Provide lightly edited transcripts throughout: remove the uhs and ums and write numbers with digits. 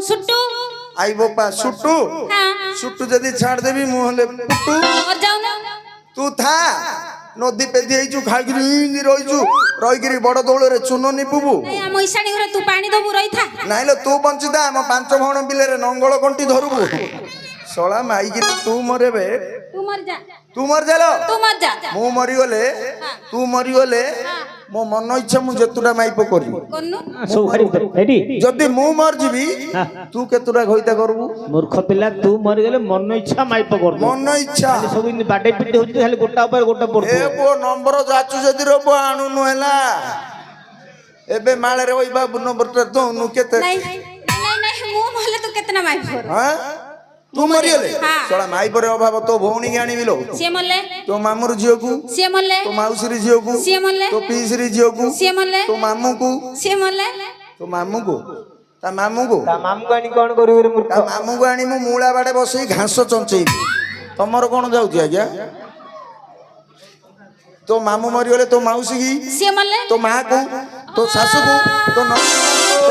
सुट्टू आई बोपा सुट्टू हाँ सुट्टू जदी छाड़ देबी मुहले पुट्टू और जाओ ना तू था नदी पेदी आइचु खाइकरी इंदी रहिचु रहिकरी बड़ दौलरे चुनो निपुबु नहीं हम ईशानी घरे तू पानी दबु रही था नाइलो तू बंचिदा हम पांच भण बिलेरे नंगल कंटी धरबु सोळा माइकी तू मरे बे तू मर जा तू मर जालो तू मर जा मु मरी गले तू मरी गले मो मन इच्छा मु जेतुडा माइप करी कोन्नु सब हरि रेडी जदी मु मर जीबी तू केतुडा घइता करबु मूर्ख पिला तू मरि गेले मन इच्छा माइप कर दे मन इच्छा सब इन बाडे पिटे होती खाली गोटा ऊपर गोटा पड़ ए बो नंबर जाचु जदी रो बो आनु नु हैला एबे माळे रे ओइ बाबू नंबर तो नु केते नहीं नहीं नहीं मु मोले तो कितना माई फोर हां तू मरी गले हाँ। सोळा माई पर अभाव तो भौणी गाणी बिलो से मोले तो मामुर झियो को से मोले तो माउसरी झियो को से मोले तो पीसरी झियो को से मोले तो मामू को से मोले तो मामू को ता मामू को मामू गानी कोन करू रे मूर्ख ता मामू को आनी मु मूळा बाडे बसई घास चंचई तमर कोन जाउची आज्ञा तो मामू मरी गले तो माउसी की से मोले तो मां को तो सासू को तो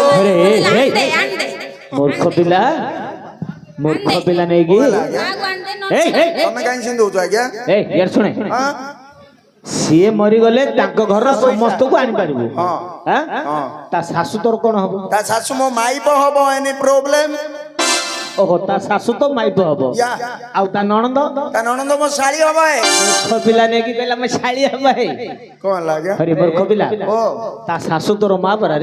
अरे आन दे मूर्ख पिला नहीं गी आगु आन दे न तमे काई सिंदो छ आज्ञा ए यार सुने हां सीए मरि गले ताको घर समस्त को आनी पारिबो हां हां हां ता सासू तोर कोन हबो ता सासू मो माई प हबो एनी प्रॉब्लम ओहो ता सासू तो माइप हबो या आउ ता नणंद ता ननंद मो साली हबो ए मूर्ख पिला नहीं गी कहला मैं साली हबो है कोन लागे अरे मूर्ख पिला ओ ता सासू तोर मां बरा रे